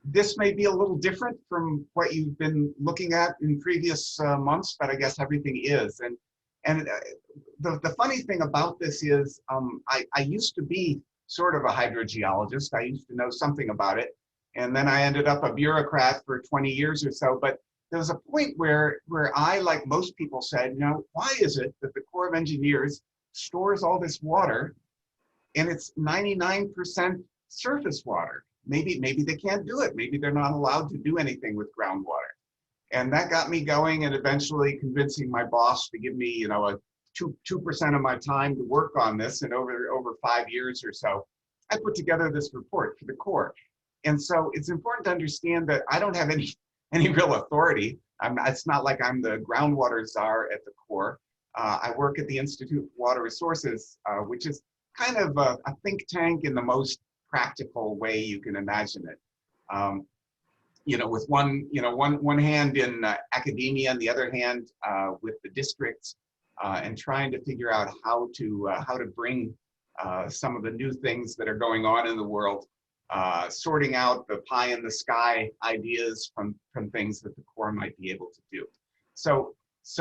this may be a little different from what you've been looking at in previous months, but I guess everything is. And the funny thing about this is I used to be sort of a hydrogeologist. I used to know something about it. And then I ended up a bureaucrat for 20 years or so. But there was a point where I, like most people, said, you know, why is it that the Corps of Engineers stores all this water and it's 99% surface water? Maybe they can't do it. Maybe they're not allowed to do anything with groundwater. And that got me going and eventually convincing my boss to give me, you know, a 2% of my time to work on this. And over 5 years or so, I put together this report for the Corps. And so it's important to understand that I don't have any real authority. It's not like I'm the groundwater czar at the Corps. I work at the Institute for Water Resources, which is kind of a think tank in the most practical way you can imagine it. You know, with one hand in academia and the other hand with the districts, and trying to figure out how to bring some of the new things that are going on in the world, sorting out the pie in the sky ideas from things that the Corps might be able to do. So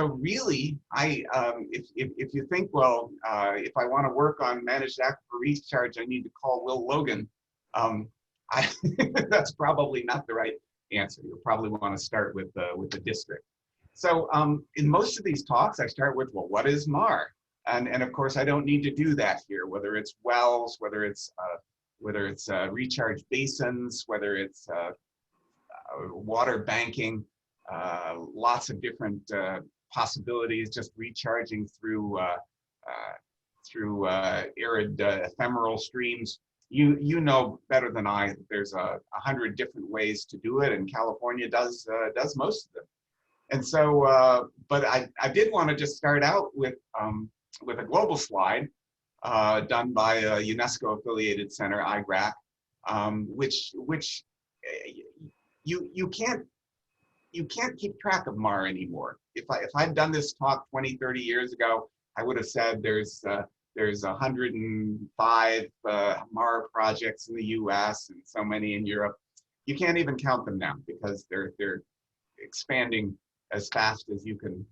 really, if you think, well, if I want to work on managed aquifer recharge, I need to call Will Logan. That's probably not the right answer. You'll probably want to start with the district. So in most of these talks, I start with, well, what is MAR? And of course, I don't need to do that here. Whether it's wells, whether it's recharge basins, whether it's water banking, lots of different possibilities, just recharging through arid ephemeral streams. You know better than I that there's 100 different ways to do it, and California does most of them. And so, but I did want to just start out with a global slide done by a UNESCO-affiliated center, IGRAC, which you can't keep track of MAR anymore. If I'd done this talk 20, 30 years ago, I would have said there's 105 MAR projects in the US and so many in Europe. You can't even count them now because they're expanding as fast as you can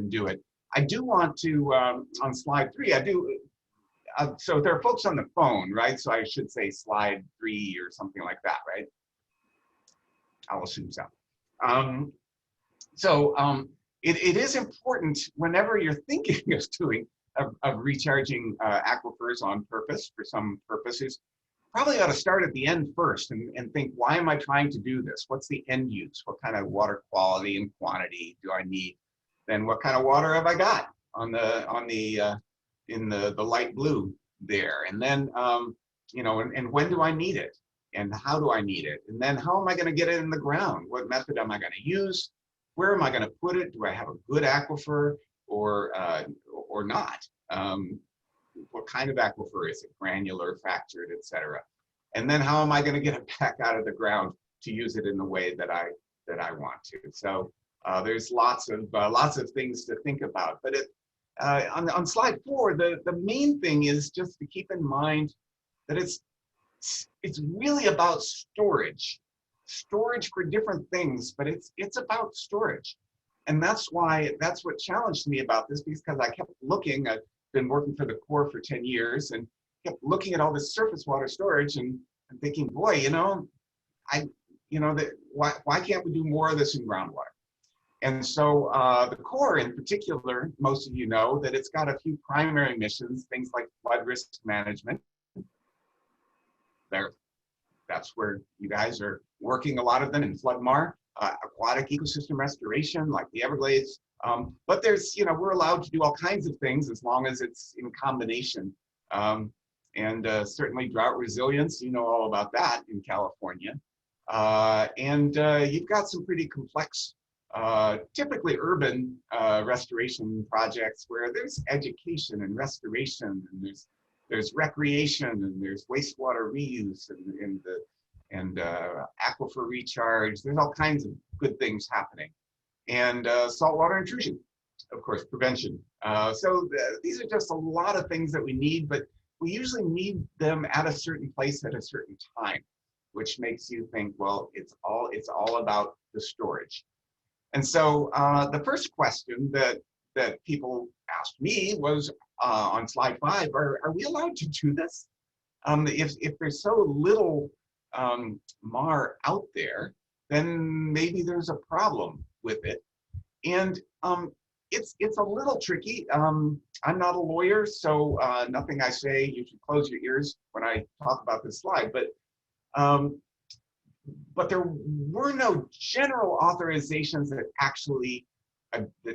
do it. I do want to, on slide 3, so there are folks on the phone, right? So I should say slide 3 or something like that, right? I'll assume so. It is important whenever you're thinking of recharging aquifers on purpose for some purposes, probably ought to start at the end first and think, why am I trying to do this? What's the end use? What kind of water quality and quantity do I need? Then what kind of water have I got in the light blue there? And then you know, and when do I need it? And how do I need it? And then how am I going to get it in the ground? What method am I going to use? Where am I going to put it? Do I have a good aquifer or not? What kind of aquifer is it? Granular, fractured, etc. And then how am I going to get it back out of the ground to use it in the way that I want to? So there's lots of things to think about. But on slide 4, the main thing is just to keep in mind that it's really about storage for different things, but it's about storage. And that's what challenged me about this, because I kept looking. I've been working for the Corps for 10 years and kept looking at all this surface water storage and thinking, boy, why can't we do more of this in groundwater? And so the Corps in particular, most of you know that it's got a few primary missions, things like flood risk management. That's where you guys are working, a lot of them in FloodMAR, aquatic ecosystem restoration like the Everglades. But there's, we're allowed to do all kinds of things as long as it's in combination. And certainly drought resilience, you know all about that in California. And you've got some pretty complex, typically urban restoration projects where there's education and restoration, and there's recreation, and there's wastewater reuse and aquifer recharge. There's all kinds of good things happening. And saltwater intrusion, of course, prevention. So these are just a lot of things that we need, but we usually need them at a certain place at a certain time, which makes you think, well, it's all about the storage. And so the first question that people asked me was on slide 5, are we allowed to do this? If there's so little MAR out there, then maybe there's a problem with it. And it's a little tricky. I'm not a lawyer, so nothing I say, you should close your ears when I talk about this slide. But there were no general authorizations that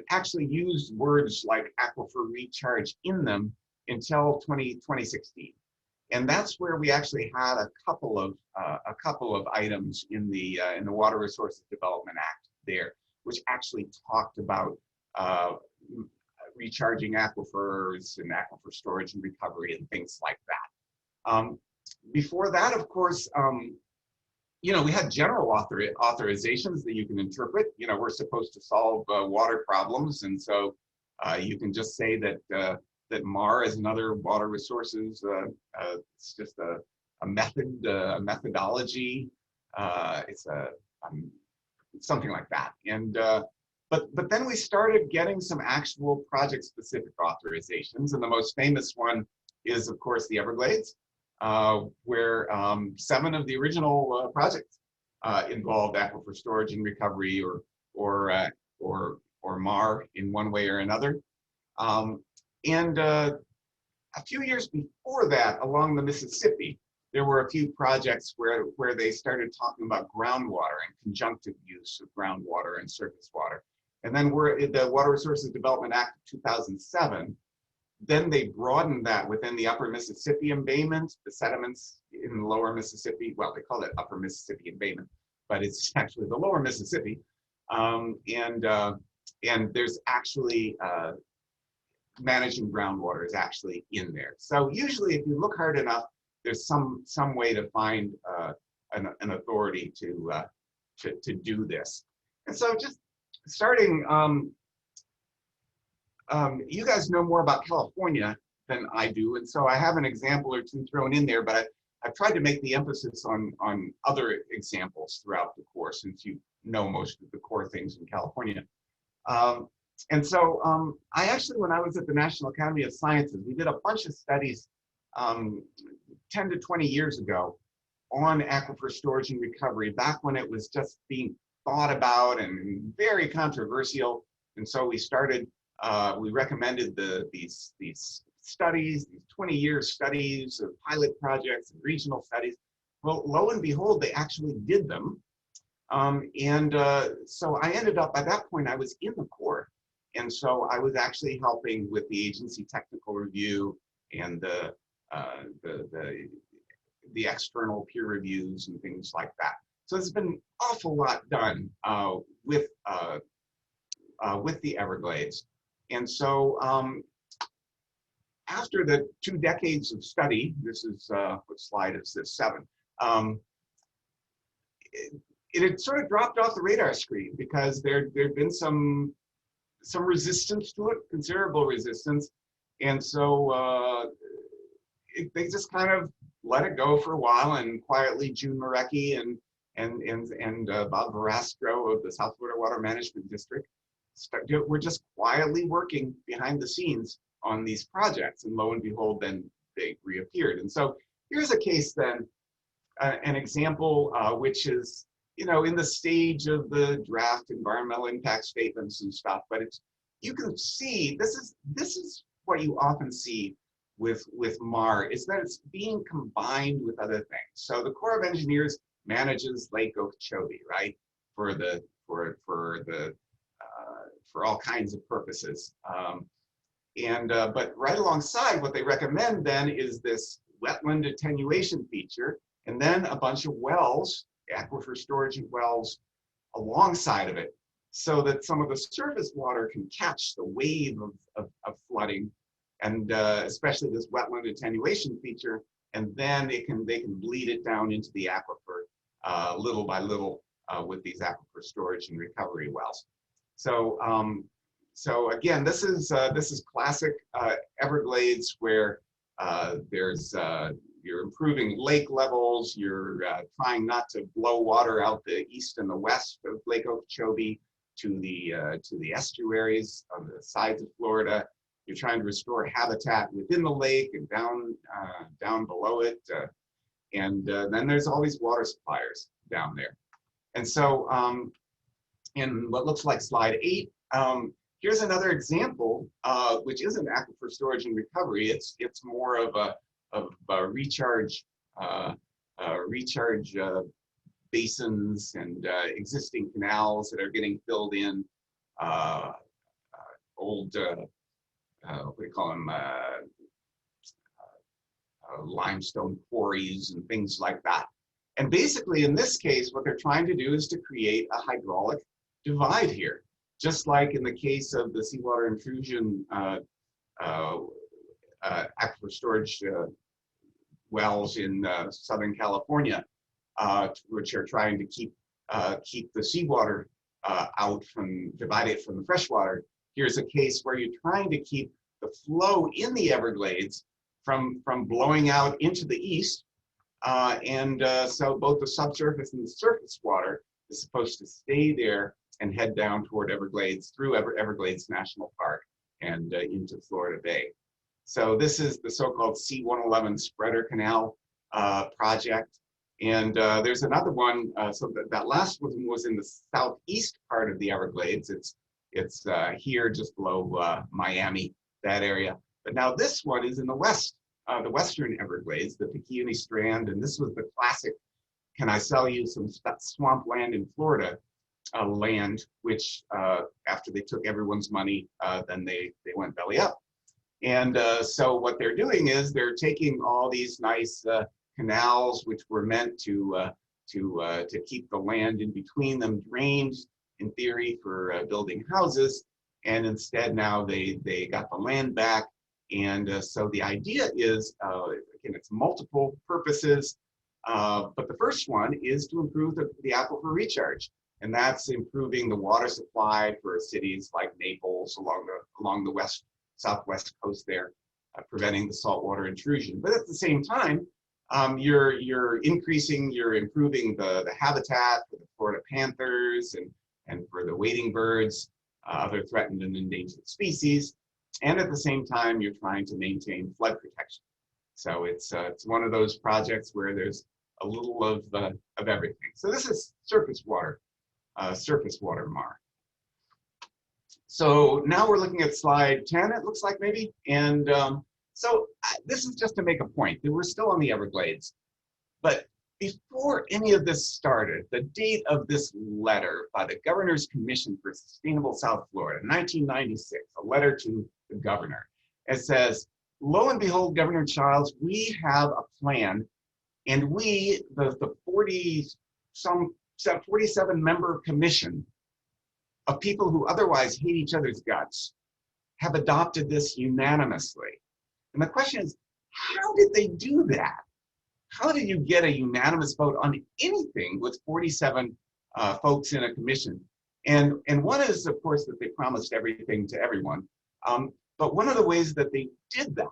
actually used words like aquifer recharge in them until 2016. And that's where we actually had a couple of items in the Water Resources Development Act there, which actually talked about recharging aquifers and aquifer storage and recovery and things like that. Before that, of course, we had general authorizations that you can interpret. We're supposed to solve water problems, and so you can just say that that MAR is another water resources. It's just a methodology. It's something like that. And but then we started getting some actual project-specific authorizations, and the most famous one is, of course, the Everglades, where 7 of the original projects involved aquifer storage and recovery, or MAR in one way or another. And a few years before that, along the Mississippi, there were a few projects where they started talking about groundwater and conjunctive use of groundwater and surface water. And then the Water Resources Development Act of 2007, then they broadened that within the upper Mississippi embayment, the sediments in the lower Mississippi. Well, they call it upper Mississippi embayment, but it's actually the lower Mississippi. And there's actually, managing groundwater is actually in there. So usually if you look hard enough, there's some way to find an authority to do this. And so just starting, you guys know more about California than I do, and so I have an example or two thrown in there, but I've tried to make the emphasis on other examples throughout the course, since you know most of the core things in California. And so I actually, when I was at the National Academy of Sciences, we did a bunch of studies 10 to 20 years ago on aquifer storage and recovery, back when it was just being thought about and very controversial. And so we started, we recommended these studies, these 20-year studies of pilot projects and regional studies. Well, lo and behold, they actually did them. So I ended up, by that point, I was in the Corps. And so I was actually helping with the agency technical review and the external peer reviews and things like that. So there's been an awful lot done with the Everglades. And so after the 2 decades of study, this is, what slide is this, 7, it had sort of dropped off the radar screen because there'd been some resistance to it, considerable resistance. And so they just kind of let it go for a while, and quietly June Marecki and Bob Verastro of the South Florida Water Management District were just quietly working behind the scenes on these projects, and lo and behold, then they reappeared. And so here's a case then, an example which is, in the stage of the draft environmental impact statements and stuff, but you can see, this is what you often see with MAR, is that it's being combined with other things. So the Corps of Engineers manages Lake Okeechobee, right? For all kinds of purposes. But right alongside, what they recommend then is this wetland attenuation feature, and then a bunch of wells, aquifer storage wells alongside of it, so that some of the surface water can catch the wave of flooding, and especially this wetland attenuation feature, and then they can bleed it down into the aquifer little by little with these aquifer storage and recovery wells. So again, this is classic Everglades, where You're improving lake levels. You're trying not to blow water out the east and the west of Lake Okeechobee to the estuaries on the sides of Florida. You're trying to restore habitat within the lake and down below it. And then there's all these water suppliers down there. And so in what looks like slide 8, here's another example, which isn't aquifer storage and recovery. It's more of a recharge basins and existing canals that are getting filled in, old what do you call them, limestone quarries and things like that. And basically in this case, what they're trying to do is to create a hydraulic divide here. Just like in the case of the seawater intrusion aquifer storage wells in Southern California, which are trying to keep the seawater out divide it from the freshwater. Here's a case where you're trying to keep the flow in the Everglades from blowing out into the east. So both the subsurface and the surface water is supposed to stay there and head down toward Everglades through Everglades National Park and into Florida Bay. So this is the so-called C-111 spreader canal project. And there's another one, so that last one was in the southeast part of the Everglades. It's here just below Miami, that area. But now this one is in the west, the western Everglades, the Picayune Strand. And this was the classic, can I sell you some swamp land in Florida land, which after they took everyone's money, then they went belly up. And so what they're doing is they're taking all these nice canals, which were meant to keep the land in between them drained, in theory, for building houses. And instead now they got the land back. And so the idea is, again, it's multiple purposes, but the first one is to improve the aquifer recharge. And that's improving the water supply for cities like Naples along the southwest coast there, preventing the saltwater intrusion. But at the same time, you're improving the habitat for the Florida panthers and for the wading birds, other threatened and endangered species. And at the same time, you're trying to maintain flood protection. So it's one of those projects where there's a little of everything. So this is surface water MAR. So now we're looking at slide 10, it looks like maybe. And so this is just to make a point that we're still on the Everglades. But before any of this started, the date of this letter by the Governor's Commission for Sustainable South Florida, 1996, a letter to the governor. It says, lo and behold, Governor Childs, we have a plan, and we, the 47 member commission of people who otherwise hate each other's guts, have adopted this unanimously. And the question is, how did they do that? How do you get a unanimous vote on anything with 47 folks in a commission? And one is, of course, that they promised everything to everyone. But one of the ways that they did that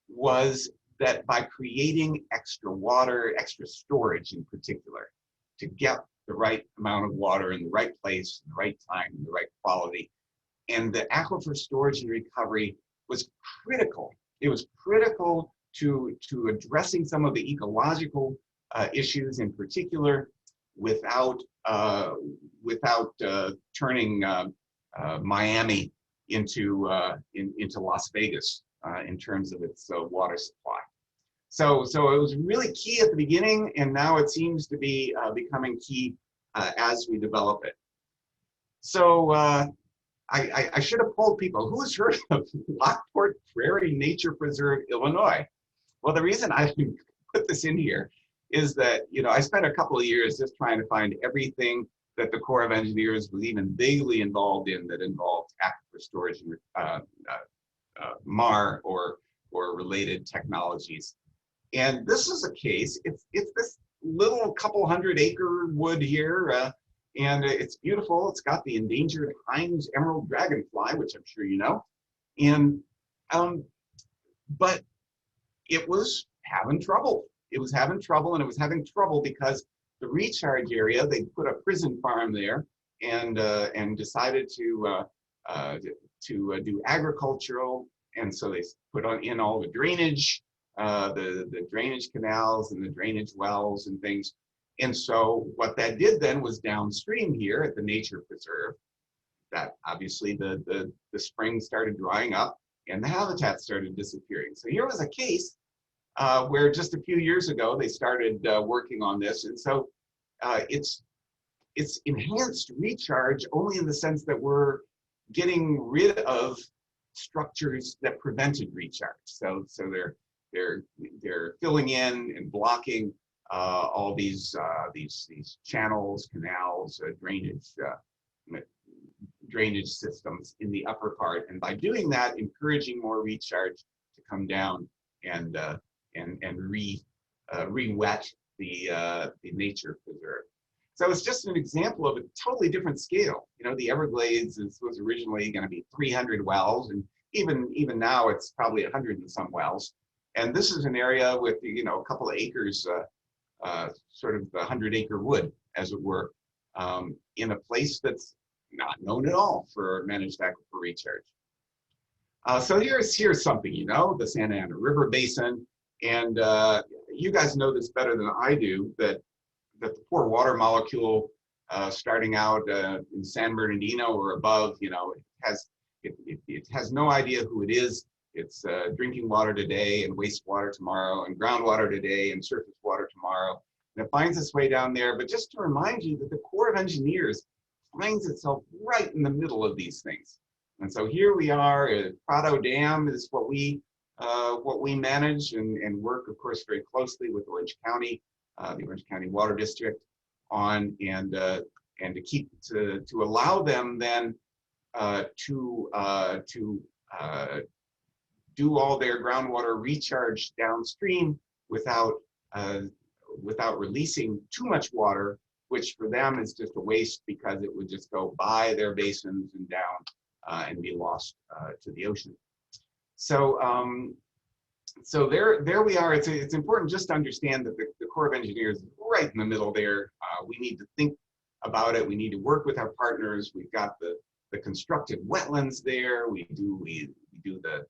was that by creating extra water, extra storage in particular, to get the right amount of water in the right place, in the right time, in the right quality. And the aquifer storage and recovery was critical. It was critical to addressing some of the ecological issues in particular without turning Miami into Las Vegas in terms of its water supply. So it was really key at the beginning, and now it seems to be becoming key as we develop it. So I should have polled people, who's heard of Lockport Prairie Nature Preserve, Illinois? Well, the reason I put this in here is that, I spent a couple of years just trying to find everything that the Corps of Engineers was even vaguely involved in that involved aquifer storage and MAR or related technologies. And this is a case, it's this little couple 100-acre wood here, and it's beautiful. It's got the endangered Hines emerald dragonfly, which I'm sure you know. And but it was having trouble. It was having trouble, and it was having trouble because the recharge area, they put a prison farm there, and decided to do agricultural, and so they put in all the drainage, the drainage canals and the drainage wells and things. And so what that did then was downstream here at the nature preserve, that obviously the springs started drying up and the habitat started disappearing. So here was a case where just a few years ago they started working on this, and so it's enhanced recharge only in the sense that we're getting rid of structures that prevented recharge. So they're filling in and blocking all these channels, canals, drainage systems in the upper part, and by doing that, encouraging more recharge to come down and re-wet the nature preserve. So it's just an example of a totally different scale. You know, the Everglades was originally going to be 300 wells, and even now it's probably 100 and some wells. And this is an area with, you know, a couple of acres, sort of the 100-acre wood, as it were, in a place that's not known at all for managed aquifer recharge. So here's something, you know, the Santa Ana River Basin, and you guys know this better than I do, that the poor water molecule starting out in San Bernardino or above, you know, it has no idea who it is. It's drinking water today and wastewater tomorrow, and groundwater today and surface water tomorrow. And it finds its way down there. But just to remind you that the Corps of Engineers finds itself right in the middle of these things. And so here we are. Prado Dam is what we manage and work, of course, very closely with Orange County, the Orange County Water District, on, and to allow them then to do all their groundwater recharge downstream without releasing too much water, which for them is just a waste because it would just go by their basins and down and be lost to the ocean. So so there we are. It's important just to understand that the Corps of Engineers is right in the middle there. We need to think about it. We need to work with our partners. We've got the constructed wetlands there. We do the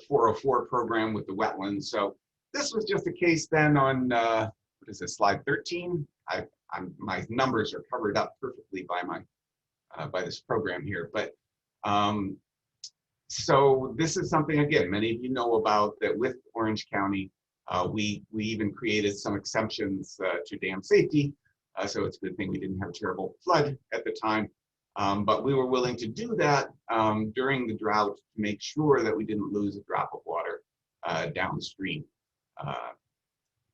404 program with the wetlands. So this was just a case then on what is this, slide 13? My numbers are covered up perfectly by by this program here, but so this is something, again, many of you know about, that with Orange County, we even created some exemptions to dam safety. So it's a good thing we didn't have a terrible flood at the time. But we were willing to do that during the drought to make sure that we didn't lose a drop of water downstream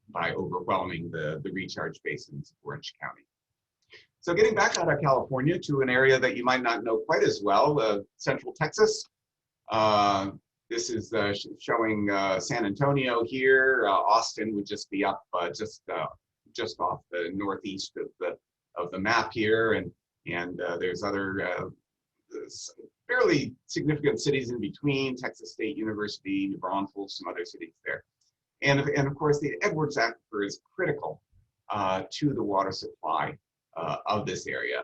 by overwhelming the recharge basins of Orange County. So getting back out of California to an area that you might not know quite as well, Central Texas. This is showing San Antonio here. Austin would just be up just off the northeast of the map here, and there's other fairly significant cities in between: Texas State University, New Braunfels, some other cities there, and of course the Edwards Aquifer is critical to the water supply of this area.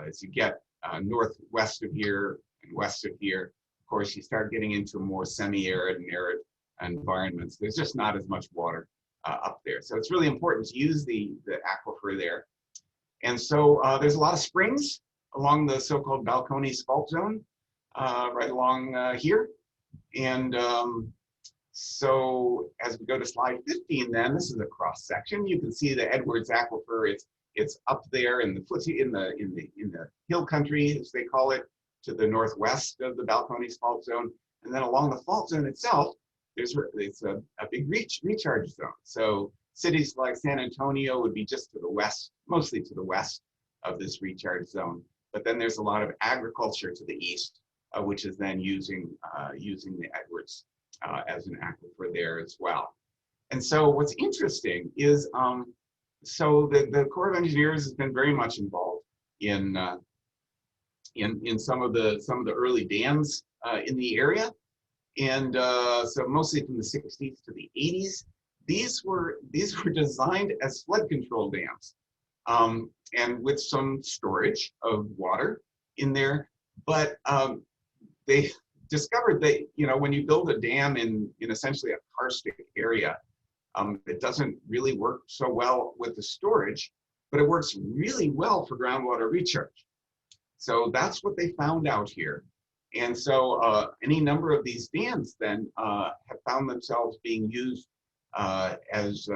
As you get northwest of here and west of here, of course, you start getting into more semi-arid and arid environments. There's just not as much water up there. So it's really important to use the aquifer there. And so there's a lot of springs along the so-called Balcones fault zone, right along here. And so as we go to slide 15, then this is a cross section. You can see the Edwards Aquifer. It's up there in the hill country, as they call it, to the northwest of the Balcones fault zone. And then along the fault zone itself, it's a big recharge zone. So cities like San Antonio would be just to the west, mostly to the west of this recharge zone. But then there's a lot of agriculture to the east, which is then using the Edwards as an aquifer there as well. And so what's interesting is, so the Corps of Engineers has been very much involved in some of the early dams in the area. And so mostly from the 60s to the 80s. These were designed as flood control dams, and with some storage of water in there. But they discovered that, you know, when you build a dam in essentially a karstic area, it doesn't really work so well with the storage, but it works really well for groundwater recharge. So that's what they found out here. And so any number of these dams then have found themselves being used as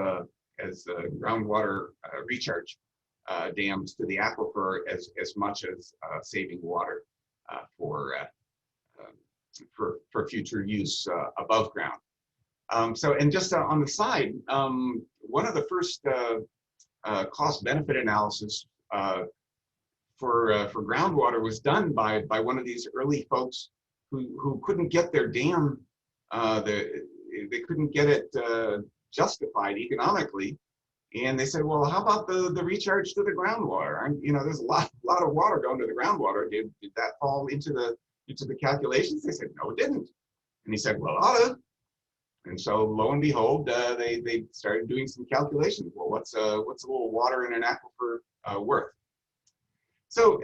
groundwater recharge dams to the aquifer as much as saving water for future use above ground. So, and just on the side, one of the first cost-benefit analysis for groundwater was done by one of these early folks who couldn't get their dam, they couldn't get it justified economically, and they said, well, how about the recharge to the groundwater? You know, there's a lot of water going to the groundwater. Did that fall into the calculations? They said, no, it didn't. And he said, well, it ought to. And so lo and behold, they started doing some calculations. Well, what's a little water in an aquifer worth? So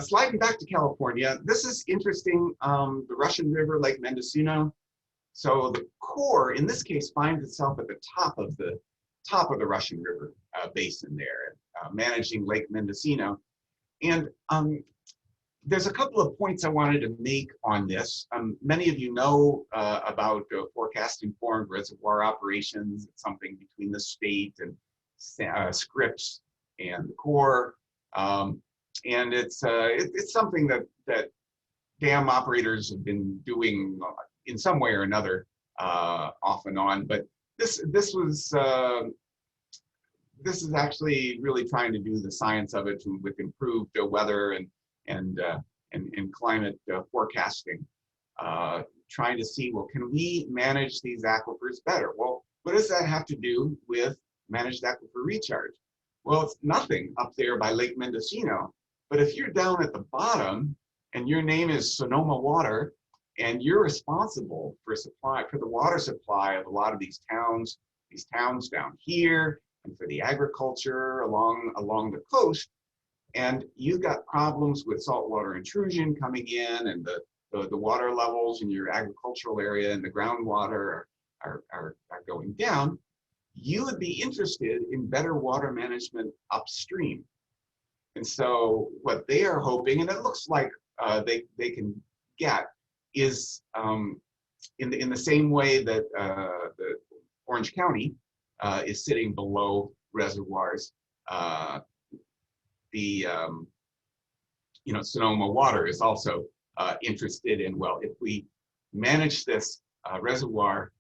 sliding back to California, this is interesting. The Russian River, Lake Mendocino. So the core, in this case, finds itself at the top of the Russian River basin there, managing Lake Mendocino. And there's a couple of points I wanted to make on this. Many of you know about forecast-informed reservoir operations. It's something between the state and Scripps and the Corps. And it's something that dam operators have been doing in some way or another, off and on. But this is actually really trying to do the science of it with improved weather and climate forecasting, trying to see, well, can we manage these aquifers better? Well, what does that have to do with managed aquifer recharge? Well, it's nothing up there by Lake Mendocino, but if you're down at the bottom and your name is Sonoma Water and you're responsible for the water supply of a lot of these towns down here, and for the agriculture along the coast, and you've got problems with saltwater intrusion coming in, and the water levels in your agricultural area and the groundwater are going down, you would be interested in better water management upstream. And so what they are hoping, and it looks like they can get, is in the same way that the Orange County is sitting below reservoirs. Sonoma Water is also interested in, well, if we manage this reservoir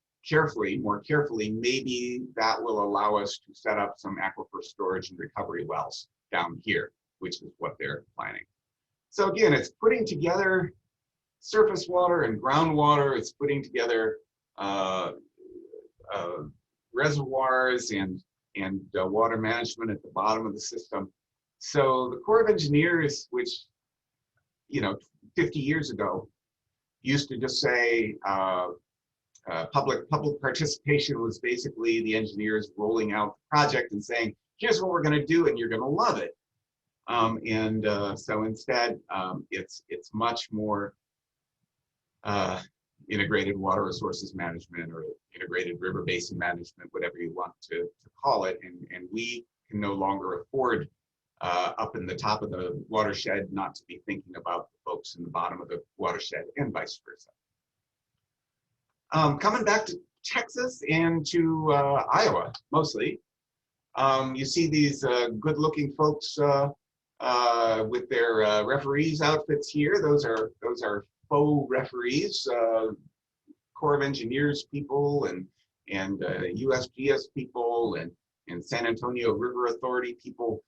more carefully, maybe that will allow us to set up some aquifer storage and recovery wells down here, which is what they're planning. So again, it's putting together surface water and groundwater. It's putting together reservoirs and water management at the bottom of the system. So the Corps of Engineers, which, 50 years ago, used to just say public participation was basically the engineers rolling out the project and saying, here's what we're going to do and you're going to love it. So instead, it's much more integrated water resources management or integrated river basin management, whatever you want to call it. And we can no longer afford up in the top of the watershed not to be thinking about the folks in the bottom of the watershed and vice versa. Coming back to Texas and to Iowa, mostly, you see these good-looking folks with their referees outfits here. Those are faux referees, Corps of Engineers people and USGS people and San Antonio River Authority people,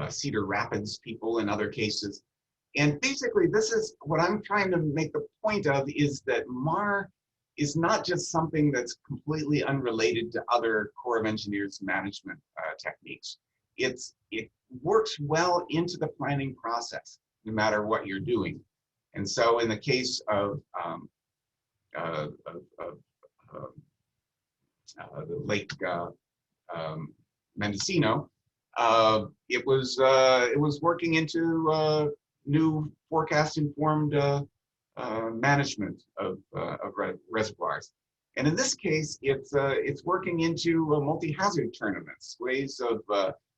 Cedar Rapids people in other cases. And basically, this is what I'm trying to make the point of, is that MAR is not just something that's completely unrelated to other Corps of Engineers management techniques. It works well into the planning process, no matter what you're doing. And so in the case of, uh, of, of the Lake Mendocino, it was working into new forecast-informed management of reservoirs. And in this case, it's working into multi-hazard tournaments, ways of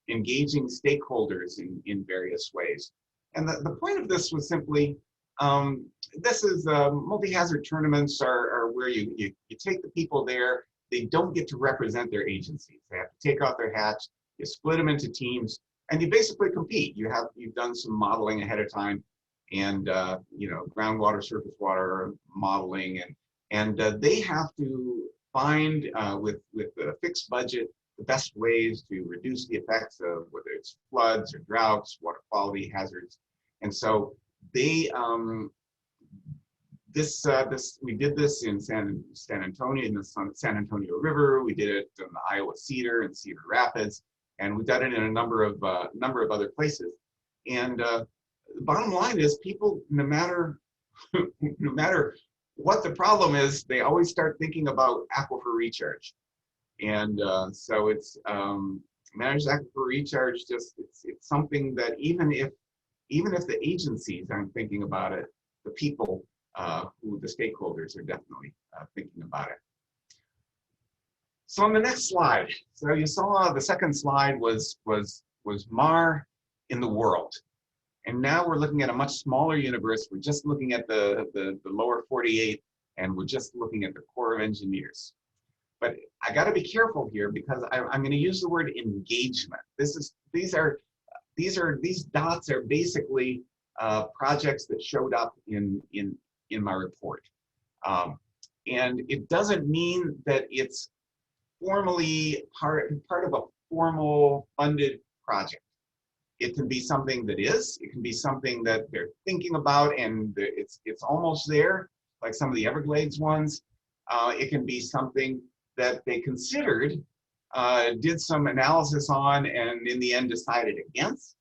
engaging stakeholders in various ways. And the point of this was simply, this is multi-hazard tournaments are where you take the people there. They don't get to represent their agencies. They have to take off their hats. You split them into teams, and you basically compete. You've done some modeling ahead of time, and groundwater, surface water modeling, and they have to find with a fixed budget the best ways to reduce the effects of whether it's floods or droughts, water quality hazards, and so they. We did this in San Antonio, in the San Antonio River. We did it in the Iowa Cedar and Cedar Rapids, and we've done it in a number of other places. And the bottom line is, people, no matter what the problem is, they always start thinking about aquifer recharge. And so it's managed aquifer recharge. Just it's something that even if the agencies aren't thinking about it, the people. Who the stakeholders are definitely thinking about it. So on the next slide, so you saw the second slide was MAR in the world. And now we're looking at a much smaller universe. We're just looking at the lower 48, and we're just looking at the Corps of Engineers. But I got to be careful here, because I'm going to use the word engagement. These dots are basically projects that showed up in my report. And it doesn't mean that it's formally part of a formal funded project. It can be something that is, it can be something that they're thinking about and it's almost there, like some of the Everglades ones. It can be something that they considered, did some analysis on, and in the end decided against.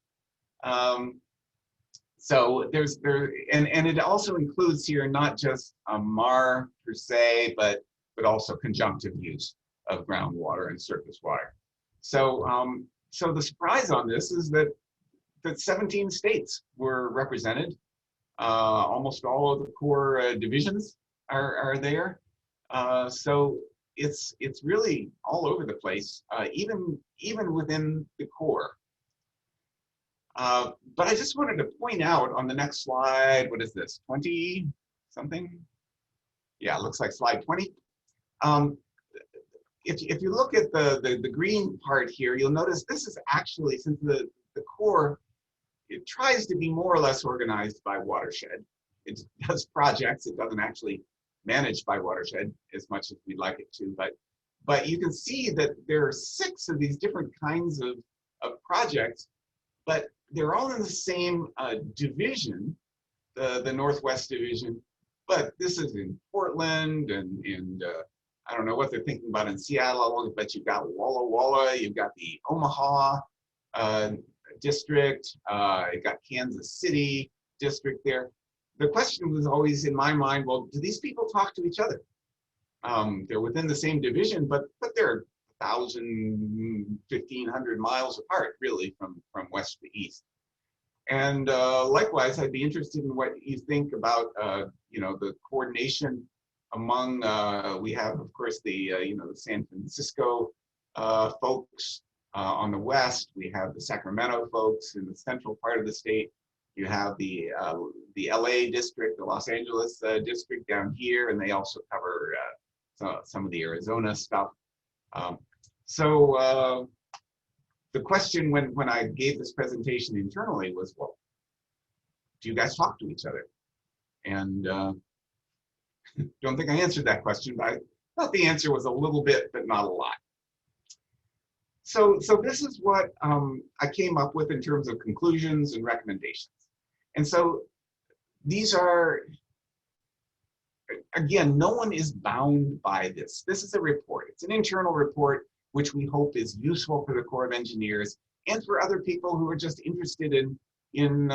So and it also includes here not just MAR per se, but also conjunctive use of groundwater and surface water. So so the surprise on this is that 17 states were represented. Almost all of the core divisions are there. So it's really all over the place, even within the core. But I just wanted to point out on the next slide, what is this, 20 something? Yeah, it looks like slide 20. If you look at the green part here, you'll notice this is actually, since the core, it tries to be more or less organized by watershed. It does projects, it doesn't actually manage by watershed as much as we'd like it to, but you can see that there are 6 of these different kinds of projects, but they're all in the same division, the Northwest Division, but this is in Portland and I don't know what they're thinking about in Seattle, but you've got Walla Walla, you've got the Omaha district, you've got Kansas City district there. The question was always in my mind, well, do these people talk to each other? They're within the same division, but they're 1,000, 1,500 miles apart, really, from west to east. And likewise, I'd be interested in what you think about, the coordination among. We have, of course, the the San Francisco folks on the west. We have the Sacramento folks in the central part of the state. You have the LA district, the Los Angeles district down here, and they also cover some of the Arizona stuff. So the question when I gave this presentation internally was, well, do you guys talk to each other? And don't think I answered that question, but I thought the answer was a little bit, but not a lot. So this is what I came up with in terms of conclusions and recommendations. And so these are, again, no one is bound by this. This is a report. It's an internal report, which we hope is useful for the Corps of Engineers and for other people who are just interested in in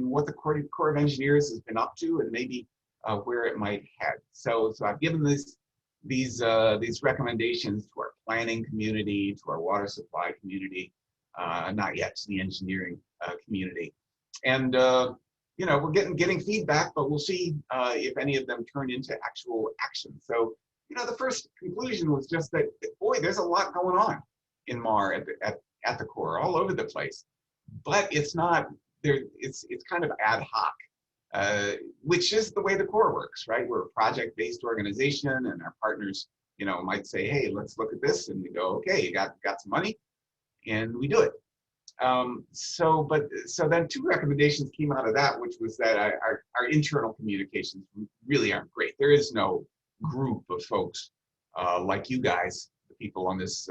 what the Corps of Engineers has been up to and maybe where it might head. So I've given these recommendations to our planning community, to our water supply community, not yet to the engineering community. And you know, we're getting feedback, but we'll see if any of them turn into actual action. So, you know, the first conclusion was just that, boy, there's a lot going on in MAR at the Corps, all over the place. But it's not there. It's kind of ad hoc, which is the way the Corps works, right? We're a project-based organization, and our partners, you know, might say, "Hey, let's look at this," and we go, "Okay, you got some money," and we do it. So then two recommendations came out of that, which was that our internal communications really aren't great. There is no group of folks like you guys, the people on this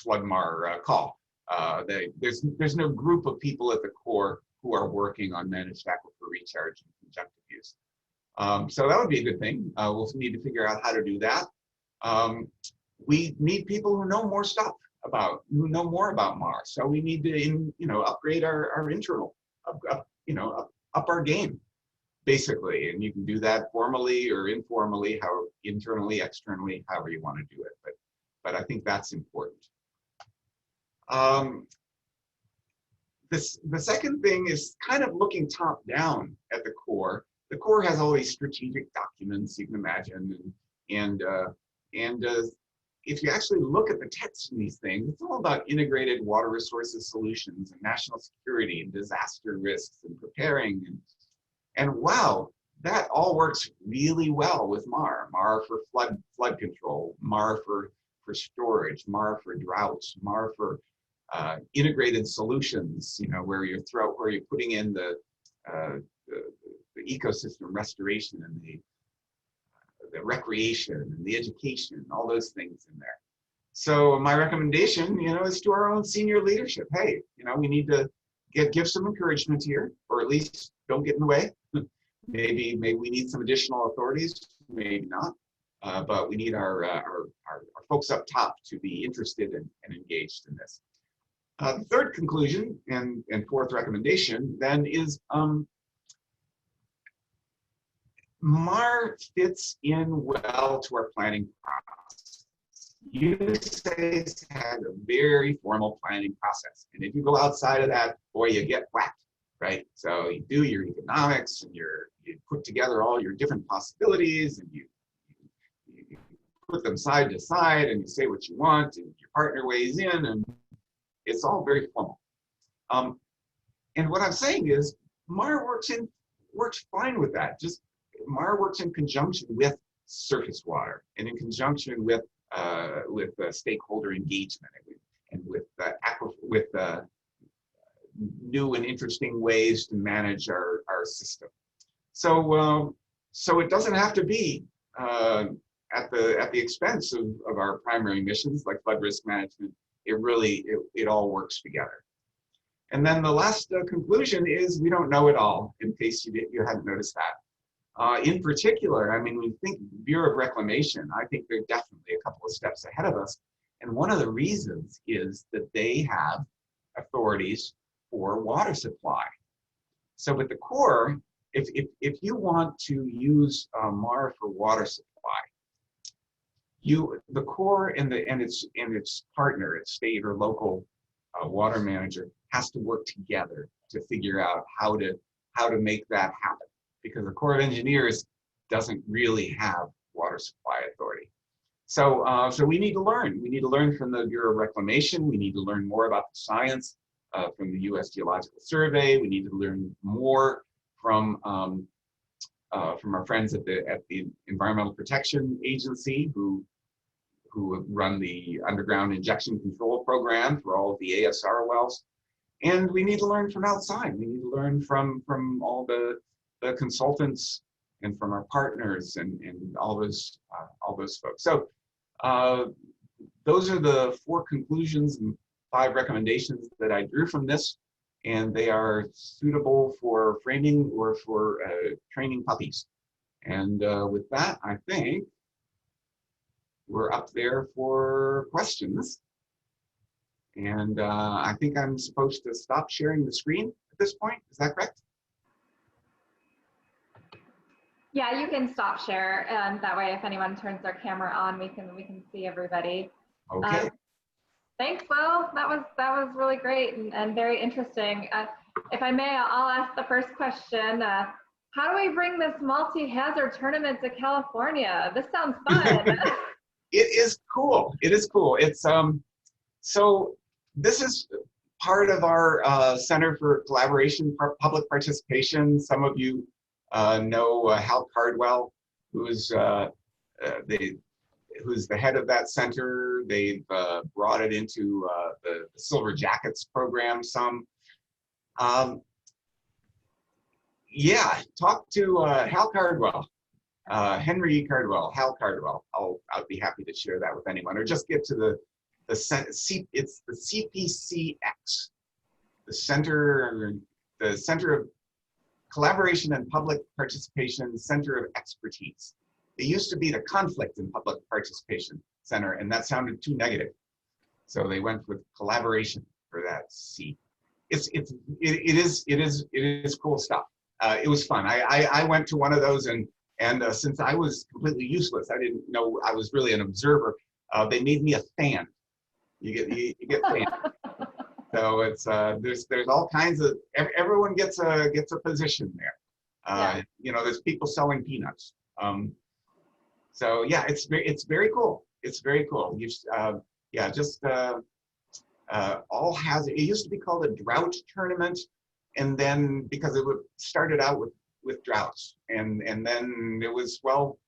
LunchMAR call. There's no group of people at the Corps who are working on managed aquifer recharge and conjunctive use. So that would be a good thing. We'll need to figure out how to do that. We need people who know more stuff who know more about MAR. So we need to, upgrade our internal, up our game, basically. And you can do that formally or informally, internally, externally, however you want to do it. But I think that's important. The second thing is kind of looking top down at the Corps. The Corps has all these strategic documents, you can imagine, and if you actually look at the text in these things, it's all about integrated water resources solutions and national security and disaster risks and preparing. And wow, that all works really well with MAR. MAR for flood control, MAR for storage, MAR for droughts, MAR for integrated solutions, where you're putting in the ecosystem restoration and the recreation and the education, all those things in there. So my recommendation, is to our own senior leadership. Hey, we need to give some encouragement here, or at least don't get in the way. Maybe we need some additional authorities, maybe not, but we need our folks up top to be interested and engaged in this. The third conclusion and fourth recommendation then is MAR fits in well to our planning process. USACE has a very formal planning process. And if you go outside of that, boy, you get whacked, right? So you do your economics and you put together all your different possibilities and you put them side to side and you say what you want and your partner weighs in and it's all very formal. And what I'm saying is MAR works fine with that. MAR works in conjunction with surface water and in conjunction with stakeholder engagement and with new and interesting ways to manage our system. So it doesn't have to be at the expense of our primary missions like flood risk management. It all works together. And then the last conclusion is we don't know it all, in case you hadn't noticed that. In particular, when you think Bureau of Reclamation, I think they're definitely a couple of steps ahead of us. And one of the reasons is that they have authorities for water supply. So with the Corps, if you want to use MAR for water supply, the Corps and its partner, its state or local water manager, has to work together to figure out how to make that happen. Because the Corps of Engineers doesn't really have water supply authority. So we need to learn. We need to learn from the Bureau of Reclamation. We need to learn more about the science from the U.S. Geological Survey. We need to learn more from our friends at the Environmental Protection Agency who run the underground injection control program for all of the ASR wells. And we need to learn from outside. We need to learn from all the consultants and from our partners and all those folks. So those are the 4 conclusions and 5 recommendations that I drew from this, and they are suitable for framing or for training puppies. And with that, I think we're up there for questions. And I think I'm supposed to stop sharing the screen at this point. Is that correct? Yeah, you can stop share, and that way, if anyone turns their camera on, we can see everybody. Okay. Thanks, Will. That was really great and very interesting. If I may, I'll ask the first question. How do we bring this multi-hazard tournament to California? This sounds fun. It is cool. It is cool. It's so this is part of our Center for Collaboration, Public Participation. Some of you know Hal Cardwell, who's who's the head of that center. They've brought it into the Silver Jackets program some. Yeah, talk to Hal Cardwell, Henry Cardwell, Hal Cardwell. I'll be happy to share that with anyone, or just get to it's the CPCX, the Center of Collaboration and Public Participation Center of Expertise. It used to be the Conflict and Public Participation Center, and that sounded too negative. So they went with collaboration for that C. It is cool stuff. It was fun. I went to one of those, and since I was completely useless, I didn't know I was really an observer. They made me a fan. You get fan. So it's there's all kinds of everyone gets a position there. Yeah. You know, there's people selling peanuts. So yeah, it's very cool. It's very cool. Yeah, just all has. It used to be called a drought tournament, and then because it started out with droughts, and then it was, well,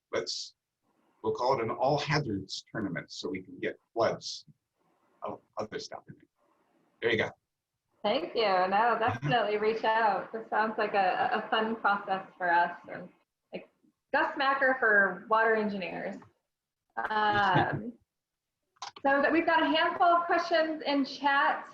we'll call it an all hazards tournament, so we can get floods, other stuff in it. There you go. Thank you. No, definitely reach out. This sounds like a fun process for us, and like Gus Macker for water engineers. So that we've got a handful of questions in chat.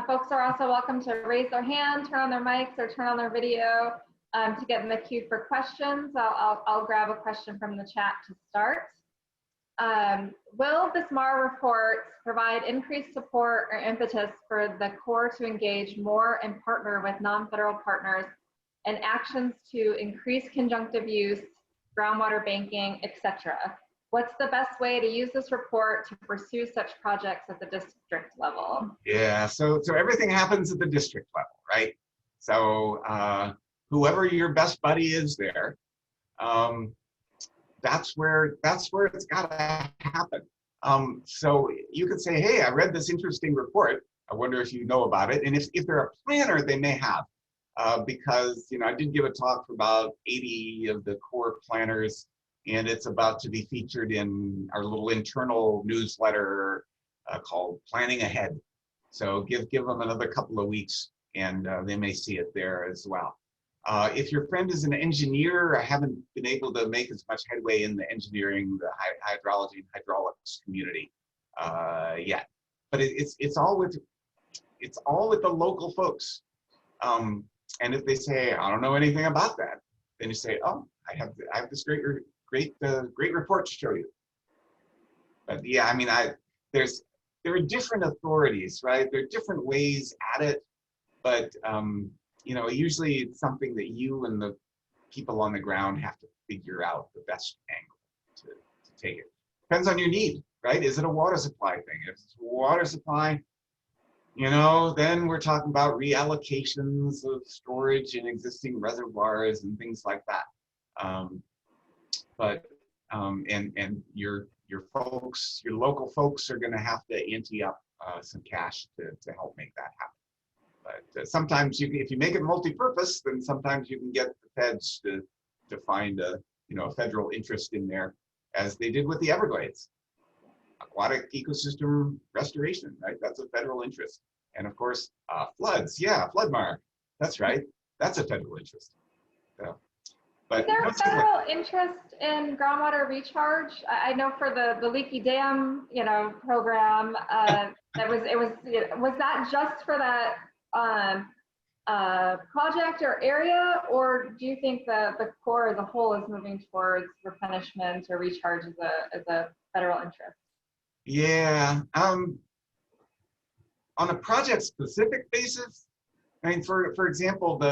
Folks are also welcome to raise their hand, turn on their mics, or turn on their video to get in the queue for questions. I'll grab a question from the chat to start. Will this MAR report provide increased support or impetus for the Corps to engage more and partner with non-federal partners in actions to increase conjunctive use, groundwater banking, etc.? What's the best way to use this report to pursue such projects at the district level? Yeah, so everything happens at the district level, right? So whoever your best buddy is there, that's where it's got to happen. So you could say, hey, I read this interesting report. I wonder if you know about it. And if they're a planner, they may have, because, you know, I did give a talk for about 80 of the Corps planners, and it's about to be featured in our little internal newsletter called Planning Ahead. So give them another couple of weeks, and they may see it there as well. If your friend is an engineer, I haven't been able to make as much headway in the engineering, the hydrology and hydraulics community yet. But it's all with the local folks. And if they say, I don't know anything about that, then you say, oh, I have this great report to show you. But yeah, I mean, there are different authorities, right? There are different ways at it, but you know, usually it's something that you and the people on the ground have to figure out the best angle to take it. Depends on your need, right? Is it a water supply thing? If it's a water supply, you know, then we're talking about reallocations of storage in existing reservoirs and things like that. And your folks, your local folks are going to have to ante up some cash to help make that happen. But sometimes if you make it multi-purpose, then sometimes you can get the feds to find a federal interest in there, as they did with the Everglades. Aquatic ecosystem restoration, right? That's a federal interest. And of course, floods, yeah, LunchMAR, that's right. That's a federal interest. So, but is there a federal interest in groundwater recharge? I know for the leaky dam, program, was that just for that project or area, or do you think the Corps as a whole is moving towards replenishment or recharge as a federal interest? Yeah, on a project-specific basis, I mean, for example,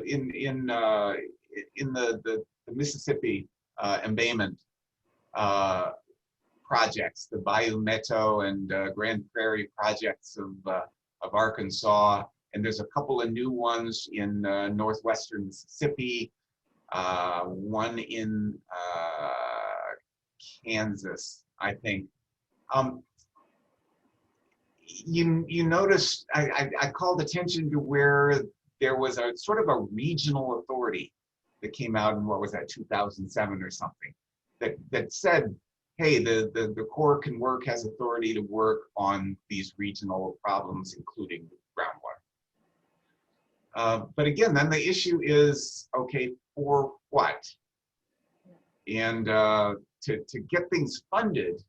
in the Mississippi embayment projects, the Bayou Meto and Grand Prairie projects of Arkansas, and there's a couple of new ones in northwestern Mississippi, one in Kansas, I think. You notice I called attention to where there was a sort of a regional authority that came out in, what was that, 2007 or something, that said, hey, the Corps can work, has authority to work on these regional problems, including groundwater. But again, then the issue is, okay, for what? And to get things funded,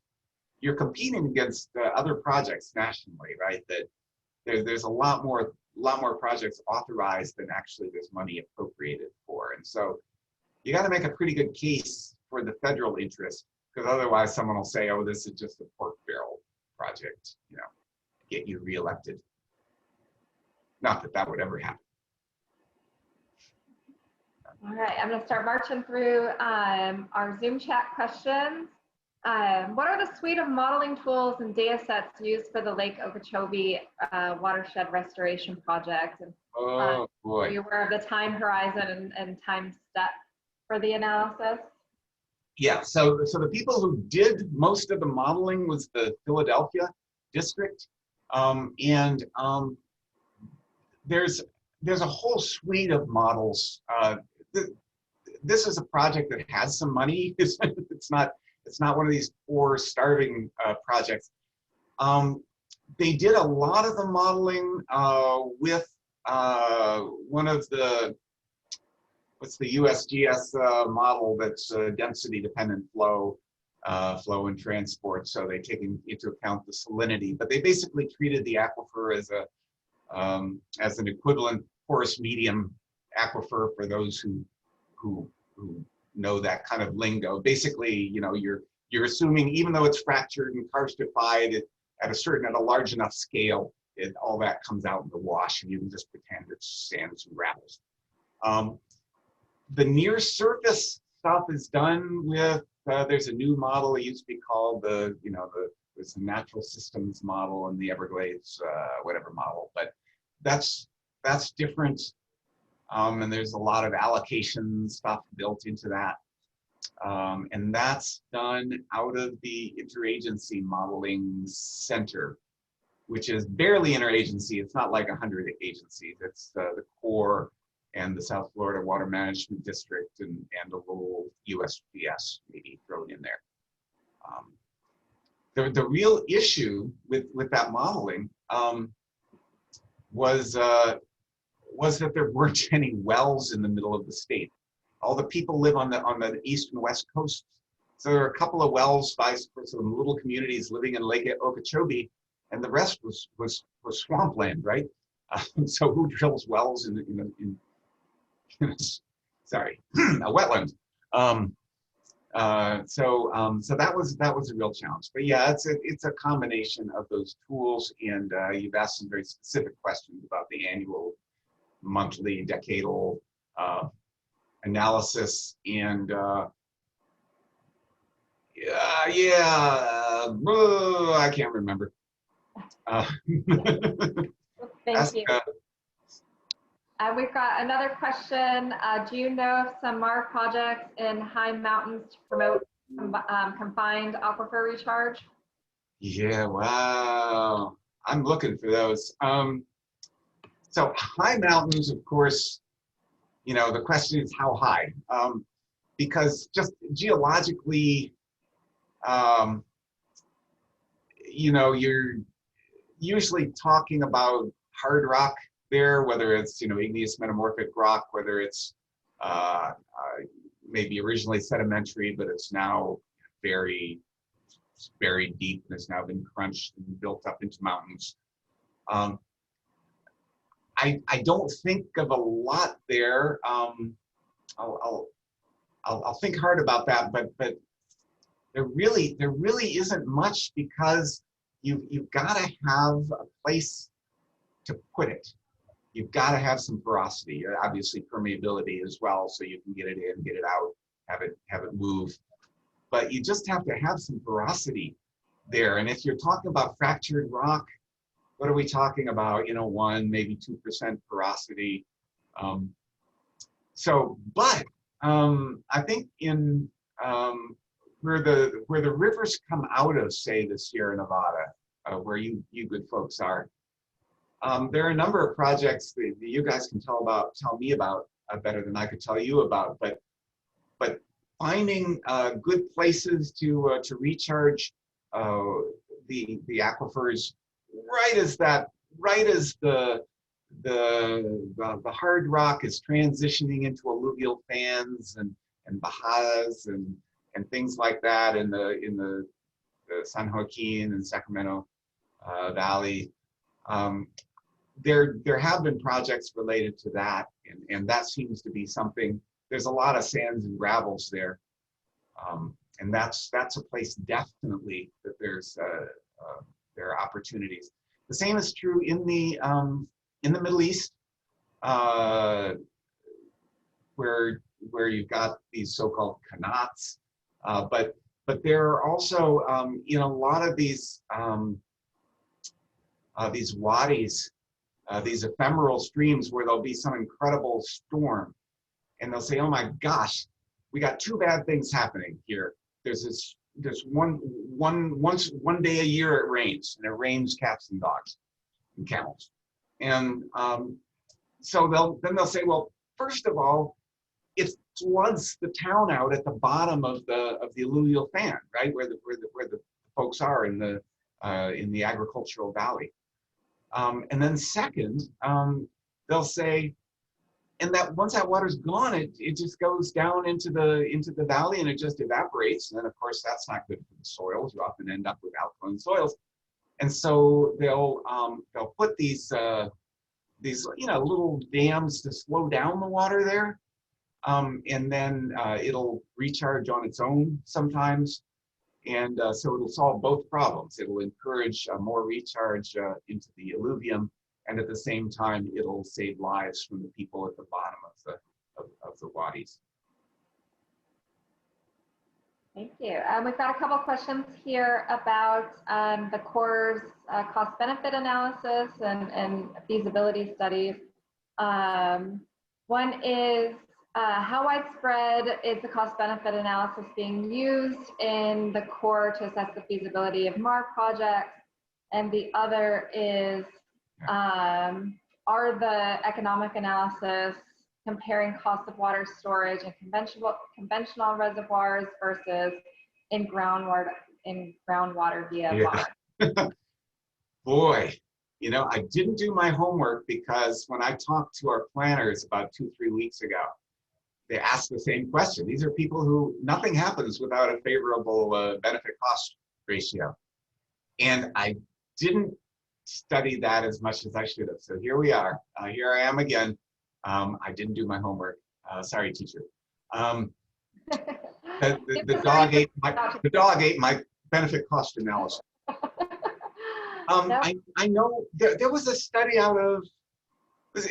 you're competing against other projects nationally, right? That there's a lot more projects authorized than actually there's money appropriated for. And so you got to make a pretty good case for the federal interest, because otherwise someone will say, oh, this is just a pork barrel project, you know, get you reelected. Not that that would ever happen. All right, I'm going to start marching through our Zoom chat questions. What are the suite of modeling tools and data sets used for the Lake Okeechobee watershed restoration project? And, oh boy. Are you aware of the time horizon and time step for the analysis? Yeah, so the people who did most of the modeling was the Philadelphia district. There's a whole suite of models. This is a project that has some money. It's not one of these poor, starving projects. They did a lot of the modeling with one of the, what's the USGS model that's density-dependent flow and transport. So they take into account the salinity, but they basically treated the aquifer as an equivalent porous medium aquifer for those who know that kind of lingo. Basically, you know, you're assuming, even though it's fractured and karstified at a large enough scale, all that comes out in the wash, and you can just pretend it's sands and gravels. The near surface stuff is done with, there's a new model. It used to be called there's the natural systems model and the Everglades, whatever model, but that's different. And there's a lot of allocation stuff built into that. And that's done out of the Interagency Modeling Center, which is barely interagency. It's not like 100 agencies. It's the Corps and the South Florida Water Management District and a little USGS maybe thrown in there. The real issue with that modeling was that there weren't any wells in the middle of the state. All the people live on the east and west coast. So there are a couple of wells by some little communities living in Lake Okeechobee, and the rest was swampland, right? So who drills wells in sorry, a wetland? So that was a real challenge. But yeah, it's a combination of those tools, and you've asked some very specific questions about the annual, monthly, decadal analysis, and I can't remember. Thank you. We've got another question. Do you know of some MAR projects in high mountains to promote confined aquifer recharge? Yeah, wow. I'm looking for those. So high mountains, of course, you know, the question is how high? Because just geologically, you know, you're usually talking about hard rock there, whether it's, you know, igneous metamorphic rock, whether it's maybe originally sedimentary, but it's now very deep and has now been crunched and built up into mountains. I don't think of a lot there. I'll think hard about that, but there really isn't much, because you've got to have a place to put it. You've got to have some porosity, obviously permeability as well, so you can get it in, get it out, have it move. But you just have to have some porosity there. And if you're talking about fractured rock, what are we talking about? 1, maybe 2% porosity. But I think in where the rivers come out of, say, the Sierra Nevada, where you good folks are, there are a number of projects that you guys can tell me about better than I could tell you about. But finding good places to recharge the aquifers, right as the hard rock is transitioning into alluvial fans and bajas and things like that in the San Joaquin and Sacramento Valley. There have been projects related to that, and that seems to be something. There's a lot of sands and gravels there, and that's a place definitely that there are opportunities. The same is true in the Middle East, where you've got these so-called qanats, but there are also a lot of these wadis, these ephemeral streams where there'll be some incredible storm, and they'll say, "Oh my gosh, we got 2 bad things happening here. There's one day a year it rains, and it rains cats and dogs and camels." And so they'll say, well, first of all, it floods the town out at the bottom of the alluvial fan, right, where the folks are in the agricultural valley. And then second, they'll say, and that once that water's gone, it just goes down into the valley and it just evaporates. And then of course that's not good for the soils. You often end up with alkaline soils. And so they'll put these little dams to slow down the water there, and then it'll recharge on its own sometimes, and so it'll solve both problems. It'll encourage more recharge into the alluvium, and at the same time it'll save lives from the people at the bottom of the wadis. Thank you. We've got a couple questions here about the Corps' cost-benefit analysis and feasibility studies. One is, how widespread is the cost-benefit analysis being used in the Corps to assess the feasibility of MAR projects? And the other is, are the economic analysis comparing cost of water storage in conventional reservoirs versus in groundwater via MAR? Boy, I didn't do my homework, because when I talked to our planners about 2-3 weeks ago, they asked the same question. These are people who, nothing happens without a favorable benefit cost ratio. And I didn't study that as much as I should have. So here we are. Here I am again. I didn't do my homework. Sorry, teacher. The dog ate my benefit cost analysis. I know there was a study out of, was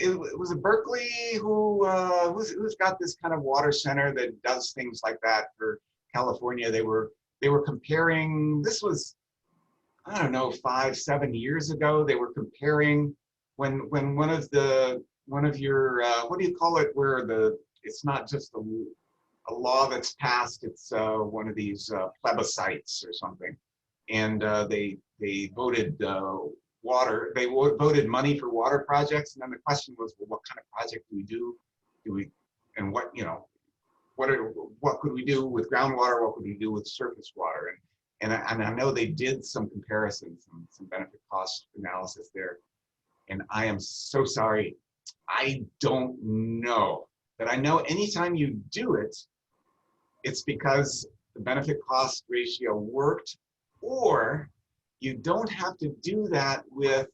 it Berkeley who's got this kind of water center that does things like that for California. They were comparing, this was, I don't know, 5-7 years ago. They were comparing when one of your what do you call it, where it's not just a law that's passed, it's one of these plebiscites or something, and they voted voted money for water projects, and then the question was, well, what kind of project do we and what could we do with groundwater, what could we do with surface water, and I know they did some comparisons, some benefit cost analysis there, and I am so sorry, I don't know. But I know anytime you do it, it's because the benefit cost ratio worked, or you don't have to do that with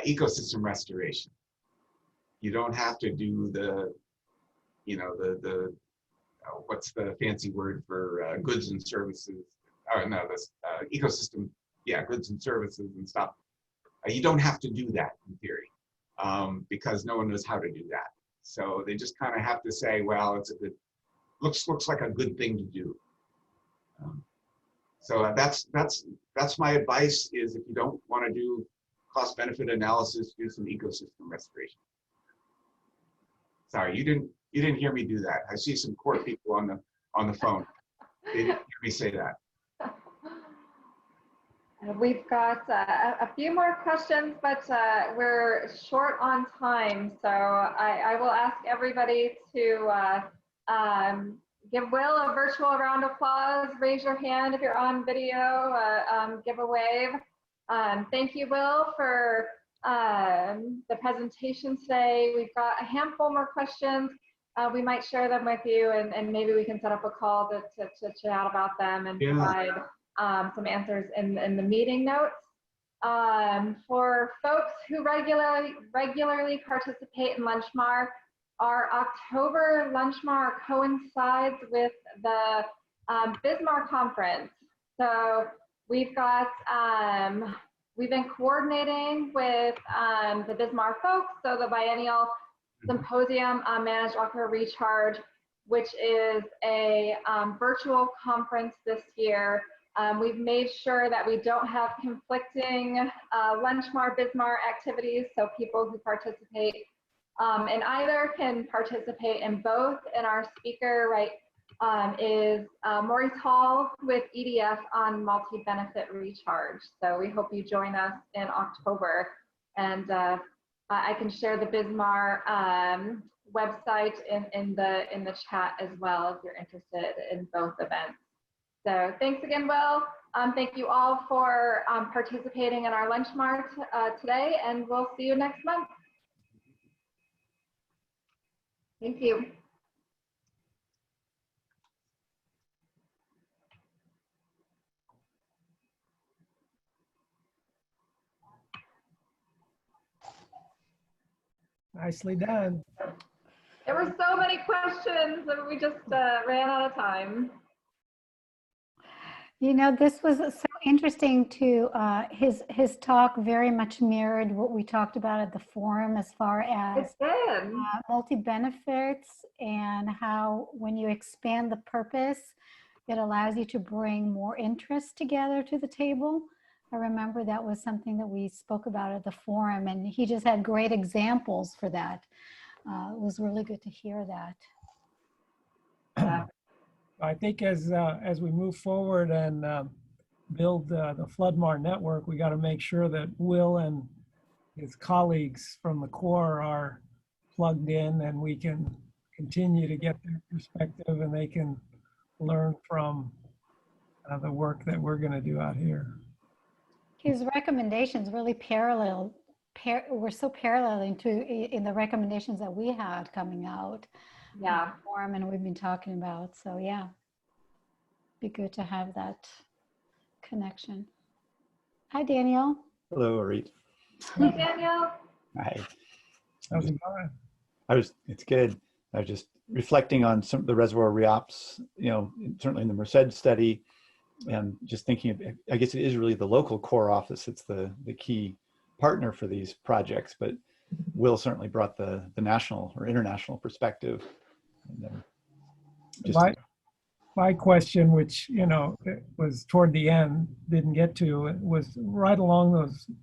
ecosystem restoration. You don't have to do the what's the fancy word for goods and services? Oh no, this ecosystem, yeah, goods and services and stuff. You don't have to do that in theory. because no one knows how to do that. So they just kind of have to say, well, it's a good, looks like a good thing to do. So that's my advice, is if you don't want to do cost benefit analysis, do some ecosystem restoration. Sorry, you didn't hear me do that. I see some core people on the phone. They didn't hear me say that. We've got a few more questions, but we're short on time. So I will ask everybody to give Will a virtual round of applause. Raise your hand if you're on video, give a wave. Thank you, Will, for the presentation today. We've got a handful more questions. We might share them with you, and maybe we can set up a call to chat about them and provide some answers in the meeting notes. For folks who regularly participate in LunchMAR, our October LunchMAR coincides with the BISMAR conference. So we've got, we've been coordinating with the BISMAR folks, so the biennial symposium on managed aquifer recharge, which is a virtual conference this year. We've made sure that we don't have conflicting LunchMAR, BISMAR activities, so people who participate in either can participate in both. And our speaker, is Maurice Hall with EDF on multi-benefit recharge. So we hope you join us in October. And I can share the BISMAR website in the chat as well if you're interested in both events. So thanks again, Will. Thank you all for participating in our LunchMAR today, and we'll see you next month. Thank you. Nicely done. There were so many questions and we just ran out of time. You know, this was so interesting to, his talk very much mirrored what we talked about at the forum as far as multi-benefits, and how when you expand the purpose, it allows you to bring more interests together to the table. I remember that was something that we spoke about at the forum, and he just had great examples for that. It was really good to hear that. Yeah. I think as we move forward and build the FloodMAR network, we got to make sure that Will and his colleagues from the Corps are plugged in, and we can continue to get their perspective, and they can learn from the work that we're going to do out here. His recommendations really were so paralleling to in the recommendations that we had coming out. Yeah. Forum and we've been talking about. So yeah, be good to have that connection. Hi, Daniel. Hello, Arit. Hey, Daniel. Hi. How's it going? It's good. I was just reflecting on some of the reservoir reops, you know, certainly in the Merced study, and just thinking of, I guess it is really the local Corps office. It's the key partner for these projects, but Will certainly brought the national or international perspective. And my question, which, you know, it was toward the end, didn't get to, it was right along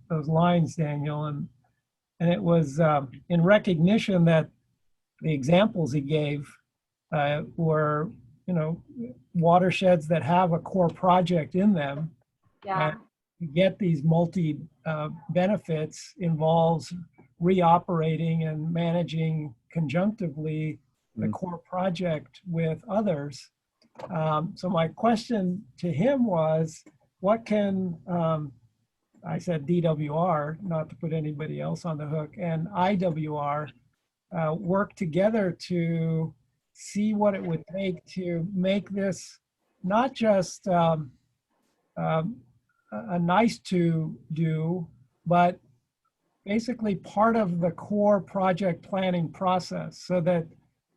those lines, Daniel, and it was in recognition that the examples he gave were, you know, watersheds that have a core project in them. Yeah. And to get these multi benefits involves reoperating and managing conjunctively the core project with others. So my question to him was, what can, I said DWR, not to put anybody else on the hook, and IWR work together to see what it would take to make this not just a nice to do, but basically part of the core project planning process, so that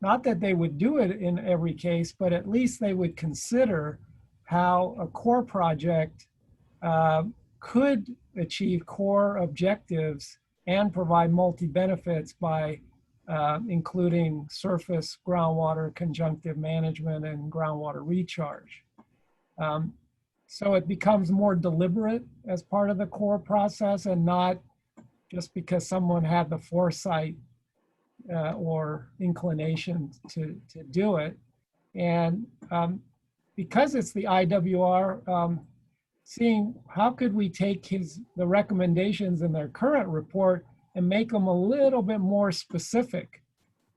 not that they would do it in every case, but at least they would consider how a core project could achieve core objectives and provide multi-benefits by including surface groundwater conjunctive management and groundwater recharge. So it becomes more deliberate as part of the core process, and not just because someone had the foresight or inclination to do it. And because it's the IWR, seeing how could we take the recommendations in their current report and make them a little bit more specific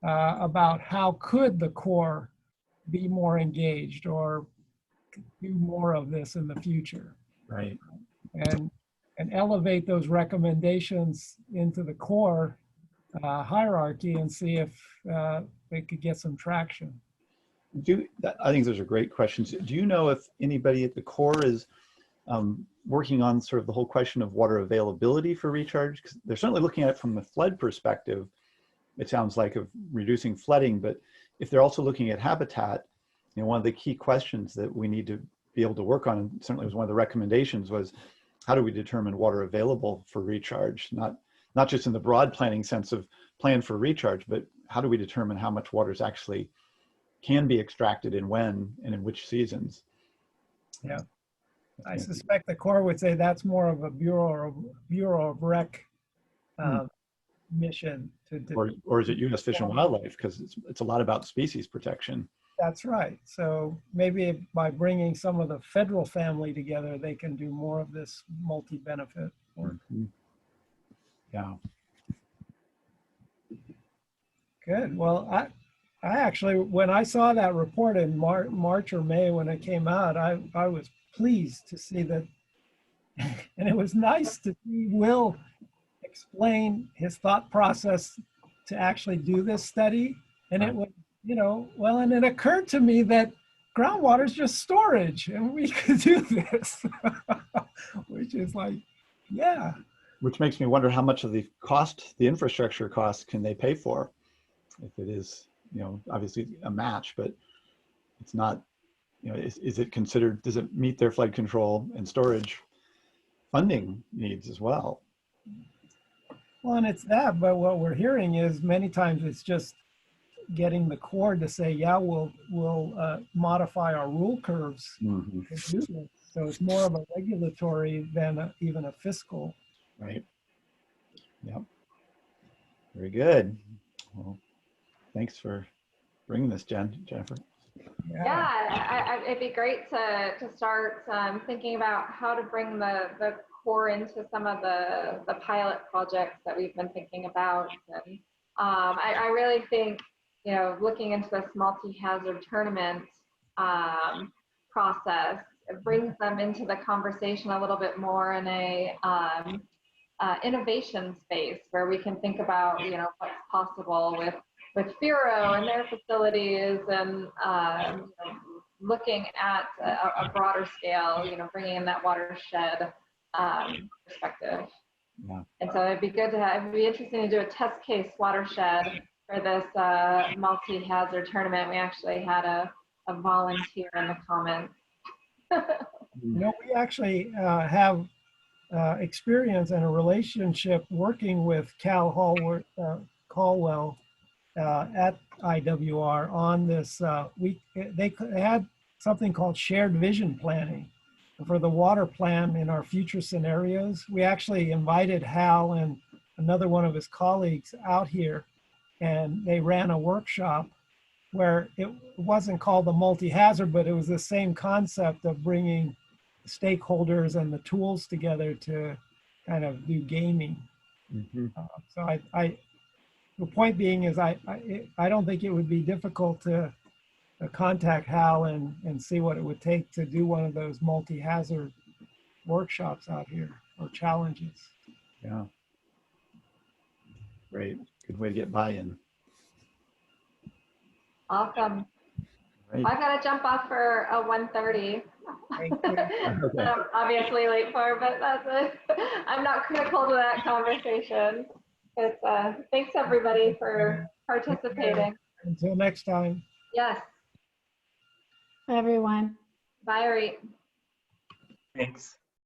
about how could the Corps be more engaged or do more of this in the future. Right. And elevate those recommendations into the Corps hierarchy and see if they could get some traction. I think those are great questions. Do you know if anybody at the Corps is working on sort of the whole question of water availability for recharge? Because they're certainly looking at it from the flood perspective, it sounds like, of reducing flooding, but if they're also looking at habitat, you know, one of the key questions that we need to be able to work on, and certainly was one of the recommendations, was how do we determine water available for recharge? Not just in the broad planning sense of plan for recharge, but how do we determine how much water is actually can be extracted and when and in which seasons? Yeah. I suspect the Corps would say that's more of a Bureau of Rec mission. Or is it U.S. Fish and Wildlife? Because it's a lot about species protection. That's right. So maybe by bringing some of the federal family together, they can do more of this multi-benefit work. Mm-hmm. Yeah. Good. Well, I actually, when I saw that report in March or May when it came out, I was pleased to see that, and it was nice to see Will explain his thought process to actually do this study. And it was, you know, well, and it occurred to me that groundwater is just storage and we could do this, which is like, yeah. Which makes me wonder how much of the cost, the infrastructure costs, can they pay for? If it is, you know, obviously a match, but it's not, you know, is it considered, does it meet their flood control and storage funding needs as well? Well, and it's that, but what we're hearing is many times it's just getting the Corps to say, yeah, we'll modify our rule curves to do this. So it's more of a regulatory than even a fiscal. Right. Yep. Very good. Well, thanks for bringing this, Jennifer. Yeah, it'd be great to start thinking about how to bring the Corps into some of the pilot projects that we've been thinking about. And I really think, you know, looking into this multi-hazard tournament process, it brings them into the conversation a little bit more in a innovation space where we can think about, you know, what's possible with FIRO and their facilities, and you know, looking at a broader scale, you know, bringing in that watershed perspective. Yeah. And so it'd be good to have, it'd be interesting to do a test case watershed for this multi-hazard tournament. We actually had a volunteer in the comments. You know, we actually have experience and a relationship working with Cal Caldwell at IWR on this. They had something called shared vision planning for the water plan in our future scenarios. We actually invited Hal and another one of his colleagues out here, and they ran a workshop where it wasn't called the multi-hazard, but it was the same concept of bringing stakeholders and the tools together to kind of do gaming. So the point being is I don't think it would be difficult to contact Hal and see what it would take to do one of those multi-hazard workshops out here, or challenges. Yeah. Great. Good way to get buy-in. Awesome. Right. I've got to jump off for a 1:30. Okay. I'm obviously late for, but that's it. I'm not critical to that conversation. But thanks everybody for participating. Until next time. Yes. Everyone. Bye, Reet. Thanks.